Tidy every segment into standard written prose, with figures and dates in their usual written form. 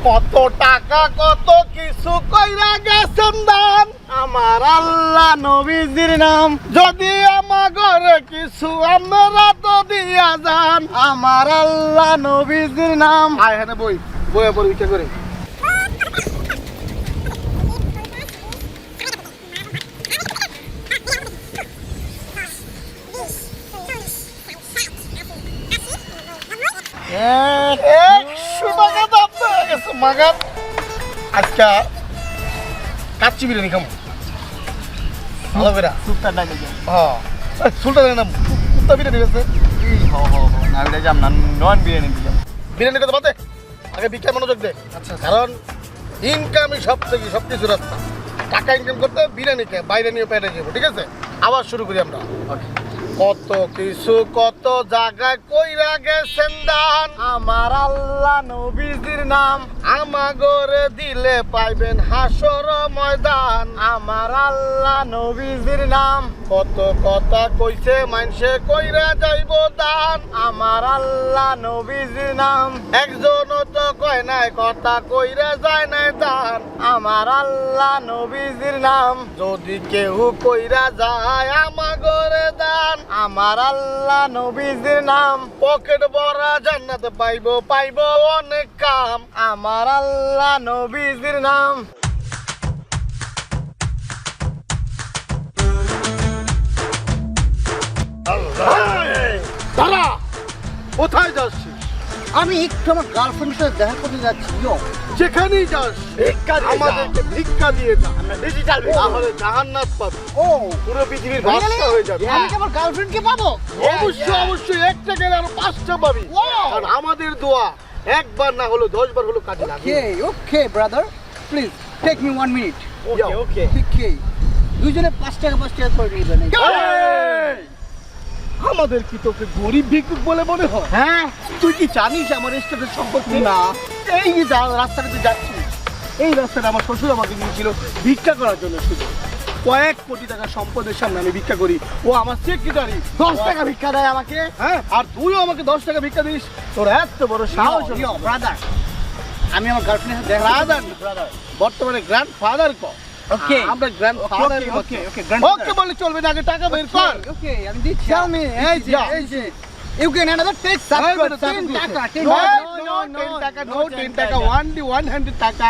কত টাকা কত কিছু কইরা গেছেন দান আমার আল্লাহ নবীজির নাম যদি আমার ঘরে কিছু আপনারা তো দিয়া যান আমার আল্লাহ নবীজির নাম আয় হ্যাঁ বই বইয়ে পরীক্ষা করে মাগার আজকে কাচ্চি বিরিয়ানি খাবো ভালো করে সুলতান ডাকে হ্যাঁ সুলতান না কুত্তা বিরিয়ানি আছে না বিরিয়ানি যাম না নন বিরিয়ানি দিলাম বিরিয়ানি কথা বলতে আগে বিখ্যাত মনোযোগ দে আচ্ছা কারণ ইনকামই সব থেকে সব কিছু রাস্তা টাকা ইনকাম করতে বিরিয়ানি খেয়ে বাইরে নিয়ে পেটে যাবো ঠিক আছে আবার শুরু করি আমরা কত কিছু কত জায়গায় কইরা গেছেন দান আমার আল্লাহ নবীজির নাম আমাগরে দিলে পাইবেন হাসর ময়দান আমার আল্লাহ নবীজির নাম কত কথা কইছে মানুষে কইরা যাইব দান আমার আল্লাহ নবীজির নাম একজনও তো কয় নাই কথা কইরা যায় নাই দান আমার আল্লাহ নবীজির নাম যদি কেউ কইরা যায় আমাগরে দান আমার আল্লাহ নবীজির নাম পকেট ভরা জান্নাত পাইবো পাইবো অনেক কাম আমার আল্লাহ নবীজির নাম দাঁড়া কোথায় যাচ্ছিস আমি একটু আমার গার্লফ্রেন্ডের সাথে দেখা করতে যাচ্ছি যেখানেই যাস আমাদেরকে ভিক্ষা দিয়ে যা ডিজিটাল তাহলে জাহান্নাত পাবি ও পুরো পৃথিবীর ভাষা হয়ে যাবে আমি কি আমার গার্লফ্রেন্ডকে পাবো অবশ্যই অবশ্যই একটা গেলে আরো 5টা পাবি কারণ আমাদের দোয়া একবার না হলো 10 বার হলো কাজে লাগে okay okay brother please take me 1 minute okay okay okay দুইজনে 5 টাকা করে দিবেন আমাদের কি তোকে গরিব ভিক্ষুক বলে মনে হয় হ্যাঁ তুই কি জানিস আমার স্টেটের সম্পর্কে না এই যে রাস্তাটাতে যাচ্ছিস এই রাস্তাটা আমার শ্বশুর আমাকে দিয়েছিল ভিক্ষা করার জন্য শুধু কয়েক কোটি টাকা সম্পদের সামনে আমি ভিক্ষা করি ও আমার সেক্রেটারি 10 টাকা ভিক্ষা দেয় আমাকে হ্যাঁ আর তুইও আমাকে 10 টাকা ভিক্ষা দিস তোর এত বড় সাহস ব্রাদার আমি আমার গার্লফ্রেন্ডের সাথে দেখা ব্রাদার বর্তমানে গ্র্যান্ডফাদার কো ওকে আমরা গ্র্যান্ডফাদার ওকে ওকে বলে চলবে না আগে টাকা বের কর ওকে আমি দিচ্ছি টেল মি এই যে you can another take 10 টাকা 10 টাকা no 10 টাকা 100 টাকা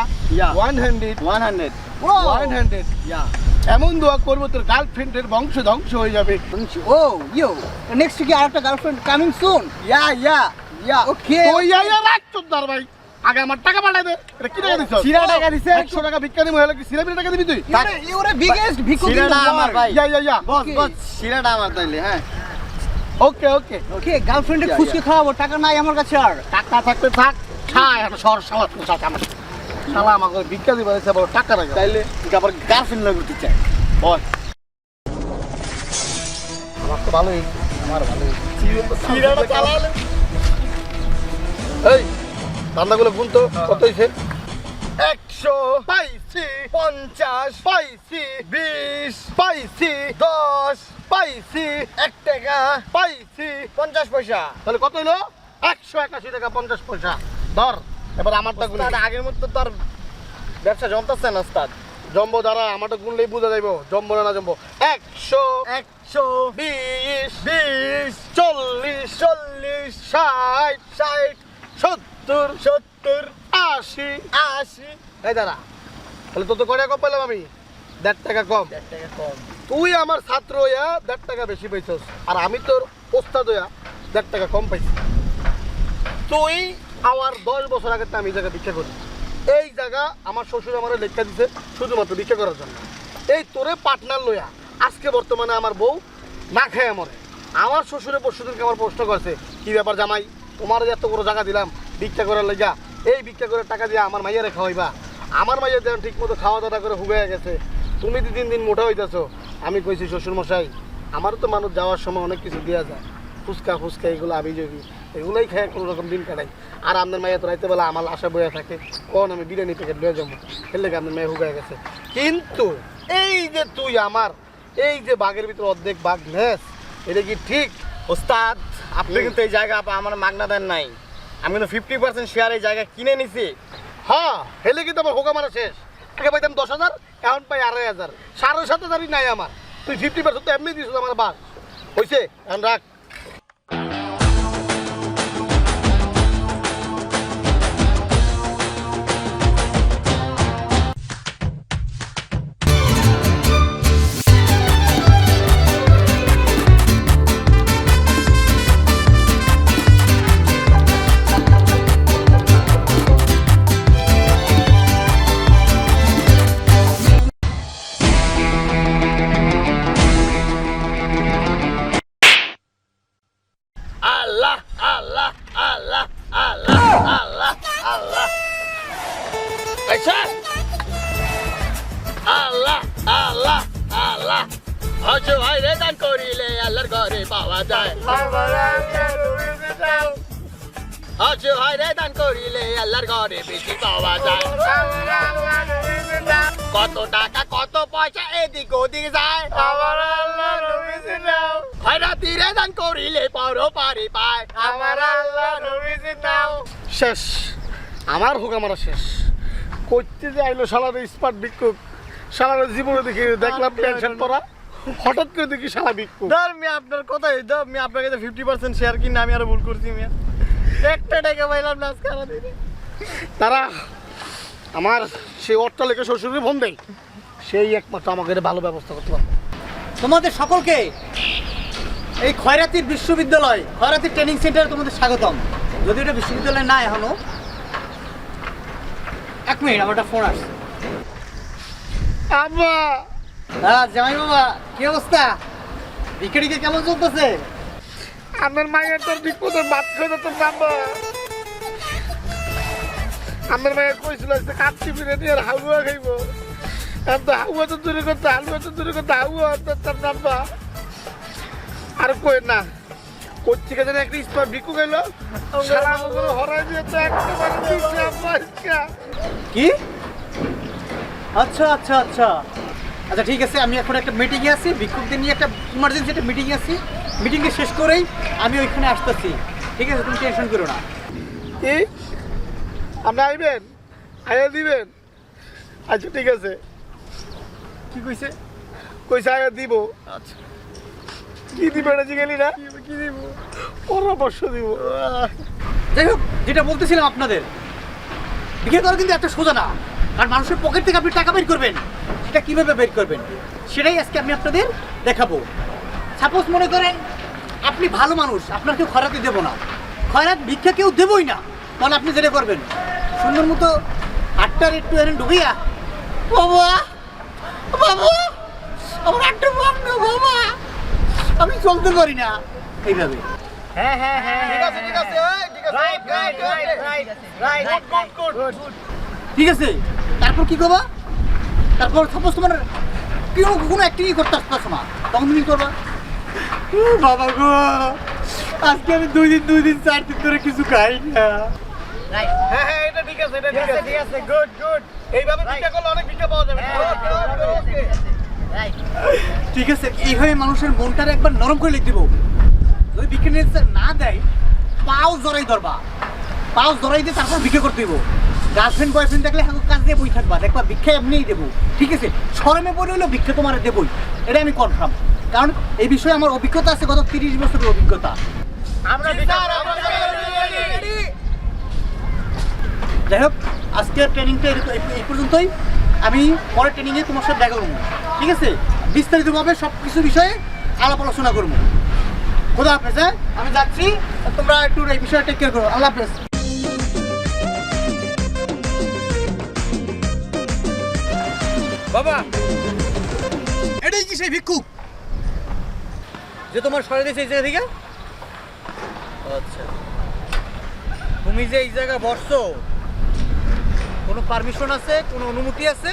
100 এমন দোয়া করবো তোর গার্লফ্রেন্ডের বংশ ধ্বংস হয়ে যাবে ও ইউ নেক্সট উইকে আরেকটা গার্লফ্রেন্ড কামিং সুন ইয়া ওকে তো ইয়া রাখ চোদ্দার ভাই আগে আমার টাকা পাঠাই দে এটা কি টাকা দিছ সিরা টাকা দিছে 100 টাকা ভিক্ষা নিমু হলো কি সিরা টাকা দিবি তুই ইউরে বিগেস্ট ভিক্ষুক সিরাটা আমার ভাই ইয়া বস সিরাটা আমার তাইলে হ্যাঁ ওকে ওকে গার্লফ্রেন্ডে খুশি খাওয়াবো টাকা নাই আমার কাছে আর টাকা থাকতে থাক খায় আর সর সালাত পোশাক আমার শালা আমাকে ভিক্ষা দিবা এসে বড় টাকা রাখ তাইলে তুই আবার গার্লফ্রেন্ড লাগতে করতে চাই বল আমার তো ভালোই আমার ভালোই সিরাটা চালালে এই দান্দাগুলো গুন তো কত হইছে 100 পাইছি 50 পাইছি 20 পাইছি 10 পাইছি 1 টাকা পাইছি 50 পয়সা তাহলে কত হলো 181 টাকা 50 পয়সা ধর এবার আমারটা গুণ আগের মতো তো আর ব্যবসা জমতাছে না ওস্তাদ জম্বো দ্বারা আমারটা গুনলেই বোঝা যাইব জম্বো না জম্বো 100 20 40 60 70 80 এই দাঁড়া তাহলে তো কয়টা কম পেলাম আমি 1.5 টাকা কম তুই আমার ছাত্র হইয়া 1.5 টাকা বেশি পাইছস আর আমি তোর ওস্তাদ হইয়া 1.5 টাকা কম পাইছি তুই আমার 10 বছর আগে আমি এই জায়গা ভিক্ষা করি এই জায়গা আমার শ্বশুর আমার লেখা দিছে শুধুমাত্র ভিক্ষা করার জন্য এই তোরে পার্টনার লইয়া আজকে বর্তমানে আমার বউ না খেয়ে মরে আমার শ্বশুরে পরশুদিনকে আমার প্রশ্ন করছে কি ব্যাপার জামাই তোমার এত বড় জায়গা দিলাম ভিক্ষা করার লইয়া এই ভিক্ষা করে টাকা দিয়ে আমার মাইয়ারে খাওয়াইবা আমার মাইয়া যেন ঠিক মতো খাওয়া দাওয়া করে হুবে গেছে তুমি তো দিন দিন মোটা হইতেছো আমি কইছি শ্বশুর মশাই আমারও তো মানুষ যাওয়ার সময় অনেক কিছু দেওয়া যায় ফুচকা এগুলো আবি যাবি এগুলোই খেয়ে কোনো রকম দিন কাটাই আর আপনার মাইয়া তো রাইতে বেলা আমার আশা বইয়া থাকে কোন আমি বিরিয়ানি প্যাকেট লয়ে যাবো এর লেগে আপনার মেয়ে হুবে গেছে কিন্তু এই যে তুই আমার এই যে বাঘের ভিতরে অর্ধেক বাঘ নেস এটা কি ঠিক ওস্তাদ আপনি কিন্তু এই জায়গা আমার মাগনা দেন নাই আমি কিন্তু 50% শেয়ার এই জায়গা কিনে নিছি হ্যাঁ হেলে কিন্তু আমার হোকা মারা শেষ। আগে পাইতাম 10,000, এখন পাই 2,500, 7,500 নাই আমার। তুই 50% তো এমনি দিছিস আমার বাস হয়েছে, এখন রাখ। আল্লাহ আল্লাহ আল্লাহ আল্লাহ আল্লাহ আল্লাহ আল্লাহ আল্লাহ আল্লাহ অসহায় রে দান করিলে আল্লাহর ঘরে পাওয়া যায়। অসহায় রে দান করিলে আল্লাহর ঘরে বেশি পাওয়া যায়। কত টাকা কত পয়সা এদিক ওদিক যায়, খয়রাতি রে দান করিলে পরপারে পায়। শেষ আমার হুকা মারা শেষ। করতে যে আইলো শালার স্মার্ট ভিক্ষুক, শালার জীবনে দেখি দেখলাম পেনশন পড়া, হঠাৎ করে দেখি শালা ভিক্ষুক। আপনার কথাই আপনার কাছে 50% শেয়ার কিনা আমি আরো ভুল করছি মিয়া। একটা টাকা পাইলাম না আজকে সারাদিনে। তারা আমার সেই অট্টালিকা শ্বশুরের ফোন দেয়, সেই একমাত্র আমাকে এর ভালো ব্যবস্থা করতে পারবে। তোমাদের সকলকে এই খয়রাতির বিশ্ববিদ্যালয়, খয়রাতির ট্রেনিং সেন্টারে তোমাদের স্বাগতম। যদি এটা বিশ্ববিদ্যালয় না এখনো, 1 মিনিট আমার একটা ফোন আসছে। আব্বা হ্যাঁ জামাই বাবা, কি অবস্থা? বিকেডিকে কেমন চলতেছে? আমার মায়ের তোর ঠিক মতো ভাত খাই তো আব্বা। আমার মায়ের কইছিল যে কাচ্চি বিরিয়ানি আর হালুয়া খাইবো, এখন তো হালুয়া তো দূরে করতে, হালুয়া তো দূরে করতে, হালুয়া অর্থাৎ আব্বা। আর কই না কোথেকে যেন একটা স্মার্ট ভিক্ষু গেলো, সারা বছর হরাই দিয়ে তো একেবারে দিচ্ছে আব্বা। কি? আচ্ছা আচ্ছা আচ্ছা আচ্ছা ঠিক আছে, আমি এখন একটা মিটিংয়ে আছি, বিক্ষোভদের নিয়ে একটা ইমার্জেন্সি একটা মিটিংয়ে আছি। মিটিংকে শেষ করেই আমি ওইখানে আসতেছি, ঠিক আছে? তুমি টেনশন করো না। কি আপনি আইবেন, আইয়া দিবেন? আচ্ছা ঠিক আছে। কি কইছে? কইছে আইয়া দিব। আচ্ছা কি দিবে না জিগেলি না, কি দিব? পরামর্শ দিব। যাই হোক, যেটা বলতেছিলাম আপনাদের, বিক্রি করা কিন্তু এত সোজা না। কারণ মানুষের পকেট থেকে আপনি টাকা বের করবেন, সেটা কীভাবে বের করবেন সেটাই আজকে আমি আপনাদের দেখাবো। সাপোজ মনে করেন আপনি ভালো মানুষ, আপনার কেউ খয়রাতি দেবো না, খয়রাত ভিক্ষা কেউ দেবই না, তাহলে আপনি যেটা করবেন সুন্দর মতো হাতটার একটু এনে ঢুকিয়া, বাবা বাবা আমার একটা বাবা বাবা আমি চলতে পারি না, এইভাবে। হ্যাঁ হ্যাঁ হ্যাঁ ঠিক আছে ঠিক আছে ঠিক আছে, right right right right right good good good. ঠিক আছে, তারপর কি করবা? তারপর সাপোজ তোমার কেউ কোনো অ্যাক্টিংই করতে আসতেছ না, তখন তুমি করবা, বাবা গো আজকে আমি 2 দিন 4 দিন ধরে কিছু খাই না। রাইট, হ্যাঁ হ্যাঁ এটা ঠিক আছে, এটা ঠিক আছে, ঠিক আছে, গুড গুড। এইভাবে ভিক্ষা করলে অনেক ভিক্ষা পাওয়া যাবে। ওকে রাইট, ঠিক আছে। এইভাবে মানুষের মনটারে একবার নরম করে লিখে দেবো। যদি ভিক্ষা নিতে না দেয়, পাও জড়াই ধরবা, পাও জড়াই দিয়ে তারপর ভিক্ষা করতে দেবো। গার্লফ্রেন্ড বয়ফ্রেন্ড দেখলে হ্যাঁ কাজ দিয়ে বই থাকবা, দেখবা ভিক্ষা এমনিই দেবো, ঠিক আছে? শরমে পড়ে হলেও ভিক্ষা তোমার দেবই, এটা আমি কনফার্ম। কারণ এই বিষয়ে আমার অভিজ্ঞতা আছে, গত 30 বছরের অভিজ্ঞতা। আমরা যাই হোক, আজকের ট্রেনিংটা এই পর্যন্তই। আমি পরের ট্রেনিংয়ে তোমার সাথে দেখা করবো, ঠিক আছে? বিস্তারিতভাবে সব কিছু বিষয়ে আলাপ আলোচনা করবো। খোদা হাফেজ। হ্যাঁ আমি যাচ্ছি, তোমরা একটু এই বিষয়ে টেক কেয়ার করো। আল্লাহ হাফেজ। বাবা এটাই কি সেই ভিক্ষুক যে তোমার সরে দিয়েছে এই জায়গা থেকে? আচ্ছা, তুমি যে এই জায়গায় বসছো, কোনো পারমিশন আছে, কোনো অনুমতি আছে?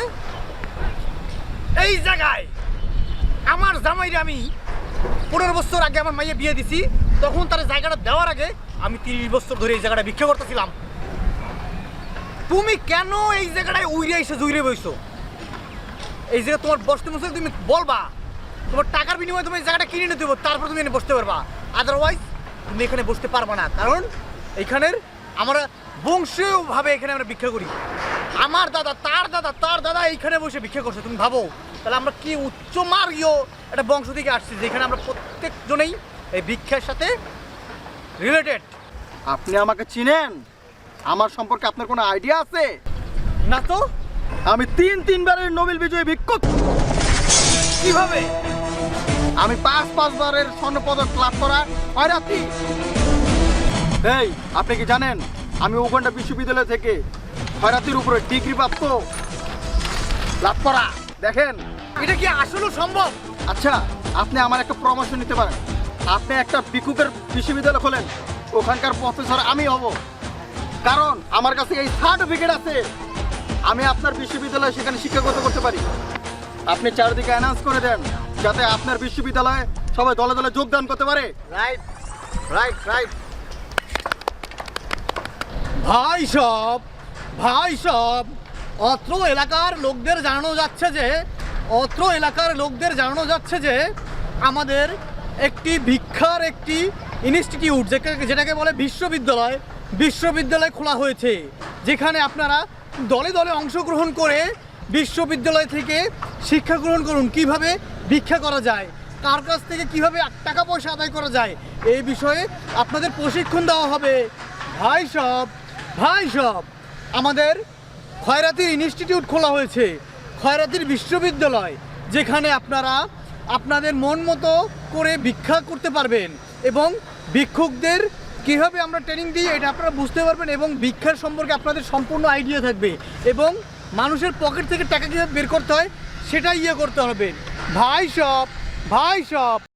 এই জায়গায় আমার জামাইরে আমি 15 বছর আগে আমার মাইয়ে বিয়ে দিছি, তখন তার জায়গাটা দেওয়ার আগে আমি 30 বছর ধরে এই জায়গাটা ভিক্ষা করতেছিলাম। তুমি কেন এই জায়গাটায় উইরে এসে জুইরে বইছো? এই জায়গায় তোমার বসতে বসে তুমি বলবা, তোমার টাকার বিনিময়ে তুমি এই জায়গাটা কিনে নিতে দেবো, তারপর তুমি এখানে বসতে পারবা। আদারওয়াইজ তুমি এখানে বসতে পারবা না, কারণ এইখানের আমরা বংশীয়ভাবে এখানে আমরা ভিক্ষা করি। আমার দাদা, তার দাদা, তার দাদা এইখানে বসে ভিক্ষা করছে। তুমি ভাবো তাহলে আমরা কি উচ্চমার্গীয় একটা বংশ থেকে আসছি, যেখানে আমরা প্রত্যেকজনেই এই ভিক্ষার সাথে রিলেটেড। আপনি আমাকে চিনেন? আমার সম্পর্কে আপনার কোনো আইডিয়া আছে? না তো। আমি তিনবারের নোবেল বিজয়ী ভিক্ষুক। কিভাবে? আমি পাঁচবারের স্বর্ণপদক লাভ করা খয়রাতি। এই, আপনি কি জানেন আমি উগান্ডা বিশ্ববিদ্যালয় থেকে খয়রাতির উপরে ডিগ্রি প্রাপ্ত লাভ করা? দেখেন, এটা কি আসলে সম্ভব? আচ্ছা, আপনি আমার একটা পরামর্শ নিতে পারেন। আপনি একটা ভিক্ষুকের বিশ্ববিদ্যালয় খোলেন, ওখানকার প্রফেসর আমি হব, কারণ আমার কাছে এই সার্টিফিকেট আছে। আমি আপনার বিশ্ববিদ্যালয়ে সেখানে শিক্ষকতা করতে পারি। আপনি চারিদিকে অ্যানাউন্স করে দেন, যাতে আপনার বিশ্ববিদ্যালয়ে সবাই দলে দলে যোগদান করতে পারে। Right right right. ভাই সব অত্র এলাকার লোকদের জানানো যাচ্ছে যে আমাদের একটি ভিক্ষার একটি ইনস্টিটিউট, যেটাকে বলে বিশ্ববিদ্যালয় খোলা হয়েছে, যেখানে আপনারা দলে দলে অংশগ্রহণ করে বিশ্ববিদ্যালয় থেকে শিক্ষা গ্রহণ করুন। কিভাবে ভিক্ষা করা যায়, কার কাছ থেকে কিভাবে টাকা পয়সা আদায় করা যায়, এই বিষয়ে আপনাদের প্রশিক্ষণ দেওয়া হবে। ভাই সব আমাদের খয়রাতির ইনস্টিটিউট খোলা হয়েছে, খয়রাতির বিশ্ববিদ্যালয়, যেখানে আপনারা আপনাদের মন মতো করে ভিক্ষা করতে পারবেন এবং ভিক্ষুকদের কীভাবে আমরা ট্রেনিং দিই এটা আপনারা বুঝতে পারবেন, এবং ভিক্ষার সম্পর্কে আপনাদের সম্পূর্ণ আইডিয়া থাকবে, এবং মানুষের পকেট থেকে টাকা কীভাবে বের করতে হয় সেটা করতে হবে। ভাই সব